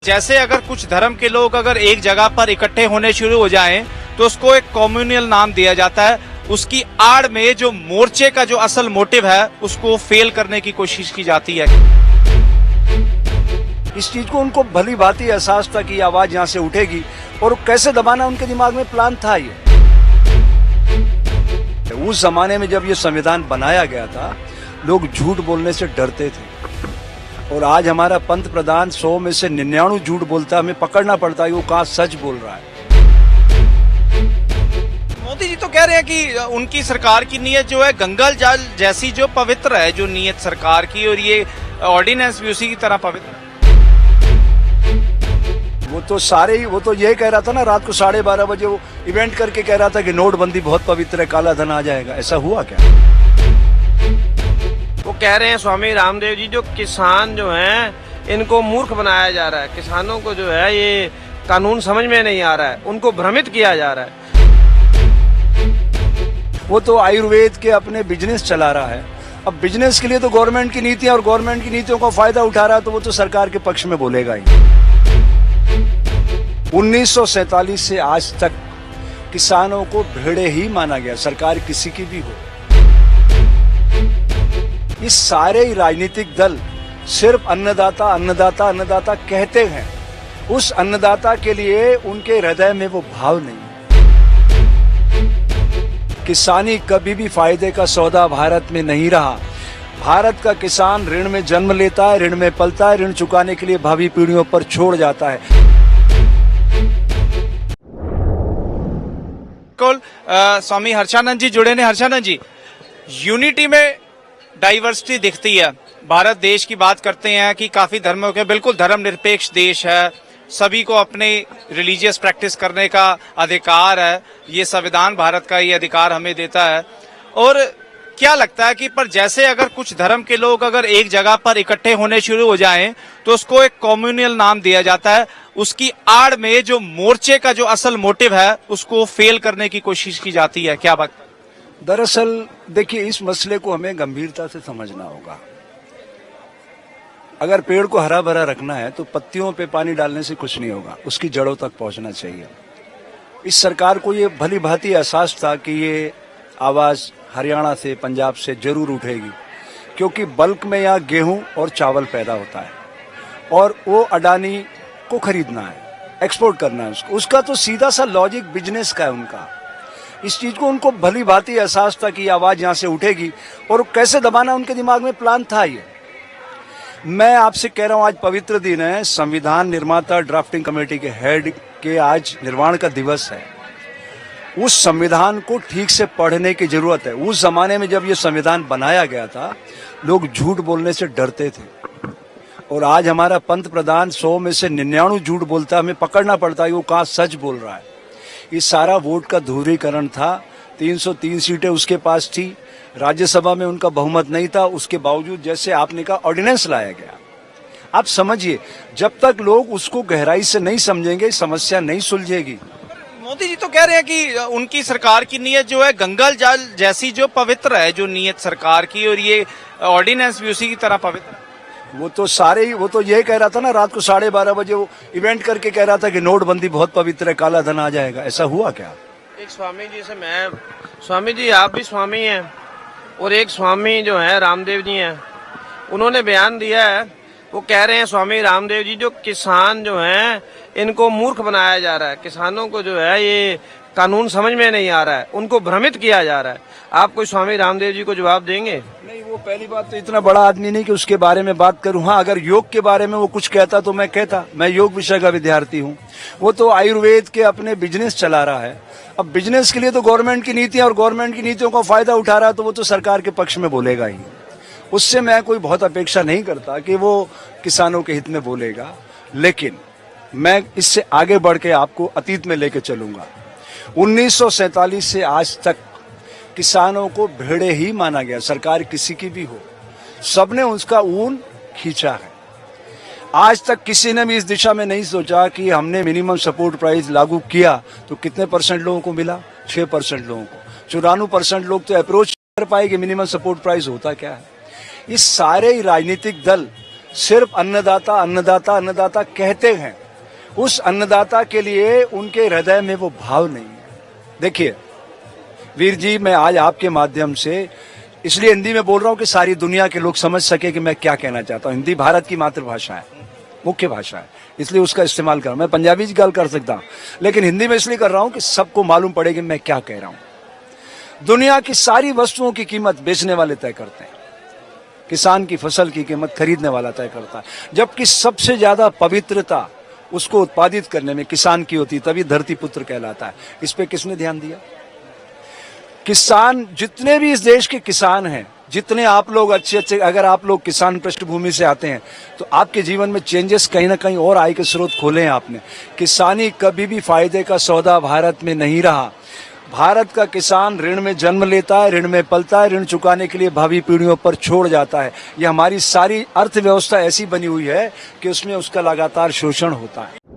जैसे अगर कुछ धर्म के लोग अगर एक जगह पर इकट्ठे होने शुरू हो जाएं तो उसको एक कम्युनल नाम दिया जाता है। उसकी आड़ में जो मोर्चे का जो असल मोटिव है उसको फेल करने की कोशिश की जाती है। इस चीज को उनको भली भांति एहसास था कि आवाज यहाँ से उठेगी और कैसे दबाना उनके दिमाग में प्लान था। ये उस जमाने में जब ये संविधान बनाया गया था लोग झूठ बोलने से डरते थे और आज हमारा पंत प्रधान 100 में से 99 झूठ बोलता है। हमें पकड़ना पड़ता है वो कहाँ सच बोल रहा है। मोदी जी तो कह रहे हैं कि उनकी सरकार की नीयत जो है गंगा जल जैसी जो पवित्र है, जो नीयत सरकार की, और ये ऑर्डिनेंस भी उसी की तरह पवित्र है। वो तो ये कह रहा था ना, रात को 12:30 बजे वो इवेंट करके कह रहा था कि नोटबंदी बहुत पवित्र है, काला धन आ जाएगा। ऐसा हुआ क्या? वो कह रहे हैं स्वामी रामदेव जी जो किसान जो हैं इनको मूर्ख बनाया जा रहा है, किसानों को जो है ये कानून समझ में नहीं आ रहा है, उनको भ्रमित किया जा रहा है। वो तो आयुर्वेद के अपने बिजनेस चला रहा है। अब बिजनेस के लिए तो गवर्नमेंट की नीतियां और गवर्नमेंट की नीतियों का फायदा उठा रहा है तो वो तो सरकार के पक्ष में बोलेगा ही। 1947 से आज तक किसानों को भेड़े ही माना गया, सरकार किसी की भी हो। इस सारे ही राजनीतिक दल सिर्फ अन्नदाता अन्नदाता अन्नदाता कहते हैं। उस अन्नदाता के लिए उनके हृदय में वो भाव नहीं। किसानी कभी भी फायदे का सौदा भारत में नहीं रहा। भारत का किसान ऋण में जन्म लेता है, ऋण में पलता है, ऋण चुकाने के लिए भावी पीढ़ियों पर छोड़ जाता है। स्वामी हर्षानंद जी जुड़े ने। हर्षानंद जी, यूनिटी में डाइवर्सिटी दिखती है। भारत देश की बात करते हैं कि काफी धर्मों के, बिल्कुल धर्मनिरपेक्ष देश है, सभी को अपने रिलीजियस प्रैक्टिस करने का अधिकार है, ये संविधान भारत का ये अधिकार हमें देता है। और क्या लगता है कि पर जैसे अगर कुछ धर्म के लोग अगर एक जगह पर इकट्ठे होने शुरू हो जाएं तो उसको एक कम्युनल नाम दिया जाता है। उसकी आड़ में जो मोर्चे का जो असल मोटिव है उसको फेल करने की कोशिश की जाती है। क्या बात? दरअसल देखिए, इस मसले को हमें गंभीरता से समझना होगा। अगर पेड़ को हरा भरा रखना है तो पत्तियों पे पानी डालने से कुछ नहीं होगा, उसकी जड़ों तक पहुंचना चाहिए। इस सरकार को ये भली भांति एहसास था कि ये आवाज हरियाणा से, पंजाब से जरूर उठेगी, क्योंकि बल्क में यहाँ गेहूं और चावल पैदा होता है और वो अडानी को खरीदना है, एक्सपोर्ट करना है उसको। उसका तो सीधा सा लॉजिक बिजनेस का है उनका। इस चीज को उनको भली भांति एहसास था कि आवाज यहाँ से उठेगी और कैसे दबाना उनके दिमाग में प्लान था। ये मैं आपसे कह रहा हूं, आज पवित्र दिन है, संविधान निर्माता ड्राफ्टिंग कमेटी के हेड के आज निर्माण का दिवस है। उस संविधान को ठीक से पढ़ने की जरूरत है। उस जमाने में जब ये संविधान बनाया गया था लोग झूठ बोलने से डरते थे और आज हमारा पंत प्रधान 100 में से 99 झूठ बोलता है। हमें पकड़ना पड़ता है वो कहाँ सच बोल रहा है। ये सारा वोट का ध्रुवीकरण था। 303 सीटें उसके पास थी, राज्यसभा में उनका बहुमत नहीं था, उसके बावजूद जैसे आपने कहा ऑर्डिनेंस लाया गया। आप समझिए, जब तक लोग उसको गहराई से नहीं समझेंगे समस्या नहीं सुलझेगी। मोदी जी तो कह रहे हैं कि उनकी सरकार की नीयत जो है गंगा जल जैसी जो पवित्र है, जो नीयत सरकार की, और ये ऑर्डिनेंस भी उसी की तरह पवित्र है। वो तो ये कह रहा था ना, रात को 12:30 बजे वो इवेंट करके कह रहा था कि नोटबंदी बहुत पवित्र है, काला धन आ जाएगा। ऐसा हुआ क्या? एक स्वामी जी से मैं, स्वामी जी आप भी स्वामी हैं और एक स्वामी जो है रामदेव जी हैं, उन्होंने बयान दिया है। वो कह रहे हैं स्वामी रामदेव जी जो किसान जो हैं इनको मूर्ख बनाया जा रहा है, किसानों को जो है ये कानून समझ में नहीं आ रहा है, उनको भ्रमित किया जा रहा है। आप कोई स्वामी रामदेव जी को जवाब देंगे? नहीं, वो पहली बात तो इतना बड़ा आदमी नहीं कि उसके बारे में बात करूं। हाँ, अगर योग के बारे में वो कुछ कहता तो मैं कहता, मैं योग विषय का विद्यार्थी हूं। वो तो आयुर्वेद के अपने बिजनेस चला रहा है। अब बिजनेस के लिए तो गवर्नमेंट की नीतियां और गवर्नमेंट की नीतियों का फायदा उठा रहा है तो वो तो सरकार के पक्ष में बोलेगा ही। उससे मैं कोई बहुत अपेक्षा नहीं करता कि वो किसानों के हित में बोलेगा। लेकिन मैं इससे आगे बढ़ के आपको अतीत में लेके चलूंगा। 1947 से आज तक किसानों को भेड़े ही माना गया, सरकार किसी की भी हो, सबने उसका ऊन खींचा है। आज तक किसी ने भी इस दिशा में नहीं सोचा कि हमने मिनिमम सपोर्ट प्राइस लागू किया तो कितने परसेंट लोगों को मिला? 6% लोगों को। 94% लोग तो अप्रोच कर पाए कि मिनिमम सपोर्ट प्राइस होता क्या है। इस सारे ही राजनीतिक दल सिर्फ अन्नदाता अन्नदाता अन्नदाता कहते हैं, उस अन्नदाता के लिए उनके हृदय में वो भाव नहीं है। देखिए वीर जी, मैं आज आपके माध्यम से इसलिए हिंदी में बोल रहा हूं कि सारी दुनिया के लोग समझ सके कि मैं क्या कहना चाहता हूं। हिंदी भारत की मातृभाषा है, मुख्य भाषा है, इसलिए उसका इस्तेमाल कर रहा हूं। मैं पंजाबी की गल कर सकता हूं, लेकिन हिंदी में इसलिए कर रहा हूं कि सबको मालूम पड़े कि मैं क्या कह रहा हूं। दुनिया की सारी वस्तुओं की कीमत बेचने वाले तय करते हैं, किसान की फसल की कीमत खरीदने वाला तय करता है, जबकि सबसे ज्यादा पवित्रता उसको उत्पादित करने में किसान की होती, तभी धरती पुत्र कहलाता है। इस पे किसने ध्यान दिया? किसान, जितने भी इस देश के किसान हैं, जितने आप लोग अच्छे, अगर आप लोग किसान पृष्ठभूमि से आते हैं तो आपके जीवन में चेंजेस कहीं ना कहीं और आय के स्रोत खोले हैं आपने। किसानी कभी भी फायदे का सौदा भारत में नहीं रहा। भारत का किसान ऋण में जन्म लेता है, ऋण में पलता है, ऋण चुकाने के लिए भावी पीढ़ियों पर छोड़ जाता है। ये हमारी सारी अर्थव्यवस्था ऐसी बनी हुई है कि उसमें उसका लगातार शोषण होता है।